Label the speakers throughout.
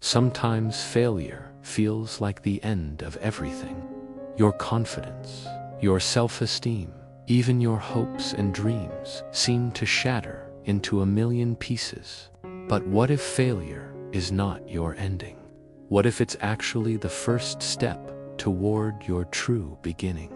Speaker 1: Sometimes failure feels like the end of everything. Your confidence, your self-esteem, even your hopes and dreams seem to shatter into a million pieces. But what if failure is not your ending? What if it's actually the first step toward your true beginning?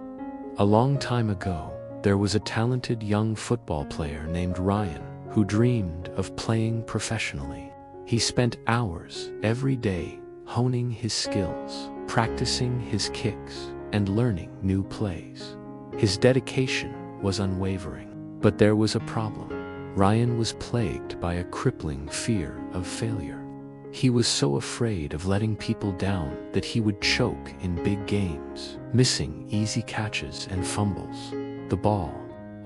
Speaker 1: A long time ago, there was a talented young football player named Ryan who dreamed of playing professionally. He spent hours every day honing his skills, practicing his kicks, and learning new plays. His dedication was unwavering, but there was a problem. Ryan was plagued by a crippling fear of failure. He was so afraid of letting people down that he would choke in big games, missing easy catches and fumbles the ball,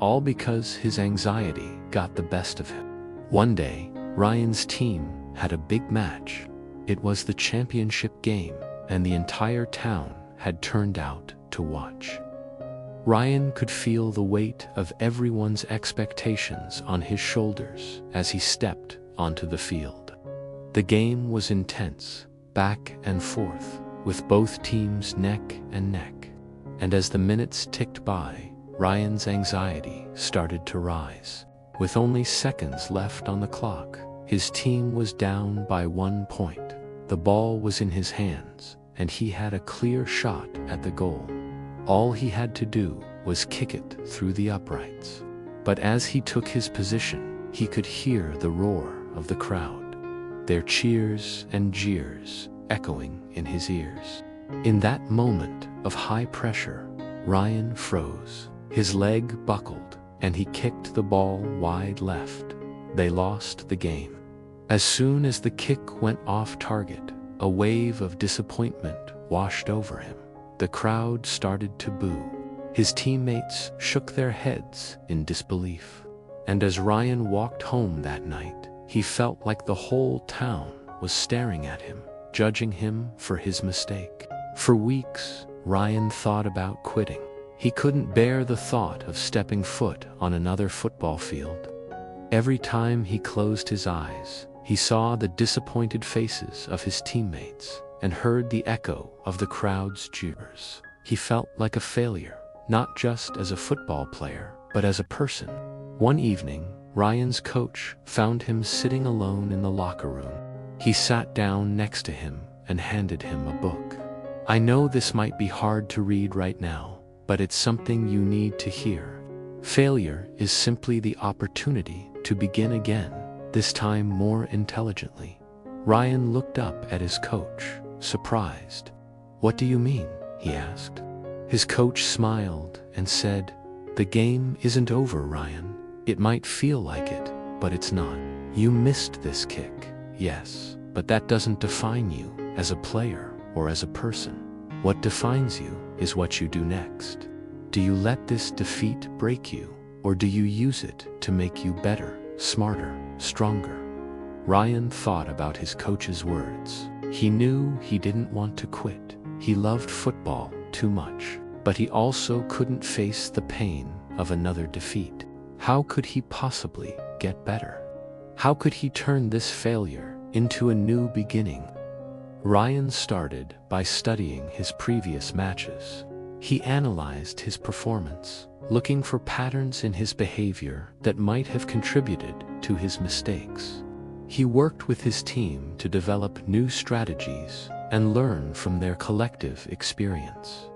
Speaker 1: all because his anxiety got the best of him. One day, Ryan's team had a big match. It was the championship game, and the entire town had turned out to watch. Ryan could feel the weight of everyone's expectations on his shoulders as he stepped onto the field. The game was intense, back and forth, with both teams neck and neck. And as the minutes ticked by, Ryan's anxiety started to rise. With only seconds left on the clock, his team was down by 1 point. The ball was in his hands, and he had a clear shot at the goal. All he had to do was kick it through the uprights. But as he took his position, he could hear the roar of the crowd, their cheers and jeers echoing in his ears. In that moment of high pressure, Ryan froze. His leg buckled, and he kicked the ball wide left. They lost the game. As soon as the kick went off target, a wave of disappointment washed over him. The crowd started to boo. His teammates shook their heads in disbelief. And as Ryan walked home that night, he felt like the whole town was staring at him, judging him for his mistake. For weeks, Ryan thought about quitting. He couldn't bear the thought of stepping foot on another football field. Every time he closed his eyes, he saw the disappointed faces of his teammates and heard the echo of the crowd's jeers. He felt like a failure, not just as a football player, but as a person. One evening, Ryan's coach found him sitting alone in the locker room. He sat down next to him and handed him a book. "I know this might be hard to read right now, but it's something you need to hear. Failure is simply the opportunity to begin again, this time more intelligently." Ryan looked up at his coach, surprised. "What do you mean?" he asked. His coach smiled and said, "The game isn't over, Ryan. It might feel like it, but it's not. You missed this kick, yes, but that doesn't define you as a player or as a person. What defines you is what you do next. Do you let this defeat break you, or do you use it to make you better, smarter, stronger?" Ryan thought about his coach's words. He knew he didn't want to quit. He loved football too much, but he also couldn't face the pain of another defeat. How could he possibly get better? How could he turn this failure into a new beginning? Ryan started by studying his previous matches. He analyzed his performance, looking for patterns in his behavior that might have contributed to his mistakes. He worked with his team to develop new strategies and learn from their collective experience.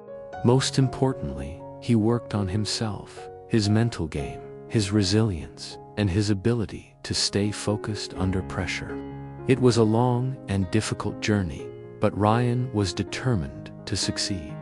Speaker 1: Most importantly, he worked on himself, his mental game, his resilience, and his ability to stay focused under pressure. It was a long and difficult journey, but Ryan was determined to succeed.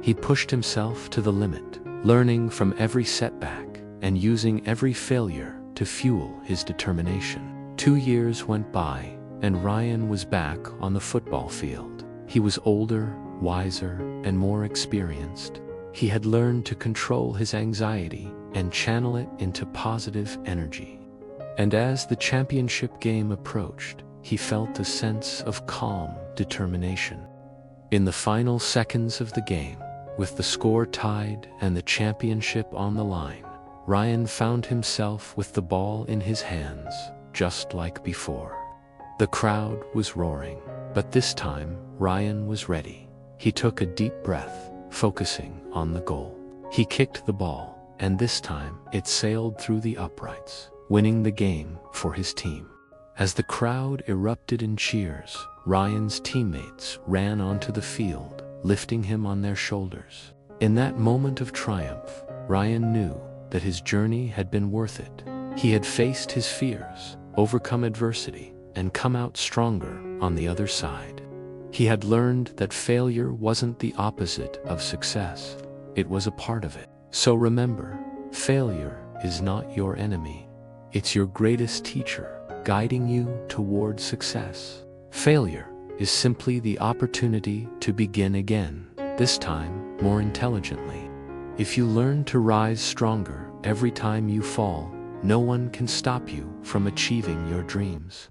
Speaker 1: He pushed himself to the limit, learning from every setback and using every failure to fuel his determination. 2 years went by, and Ryan was back on the football field. He was older, wiser, and more experienced. He had learned to control his anxiety and channel it into positive energy. And as the championship game approached, he felt a sense of calm determination. In the final seconds of the game, with the score tied and the championship on the line, Ryan found himself with the ball in his hands, just like before. The crowd was roaring. But this time, Ryan was ready. He took a deep breath, focusing on the goal. He kicked the ball, and this time it sailed through the uprights, winning the game for his team. As the crowd erupted in cheers, Ryan's teammates ran onto the field, lifting him on their shoulders. In that moment of triumph, Ryan knew that his journey had been worth it. He had faced his fears, overcome adversity, and come out stronger on the other side. He had learned that failure wasn't the opposite of success. It was a part of it. So remember, failure is not your enemy. It's your greatest teacher, guiding you toward success. Failure is simply the opportunity to begin again, this time more intelligently. If you learn to rise stronger every time you fall, no one can stop you from achieving your dreams.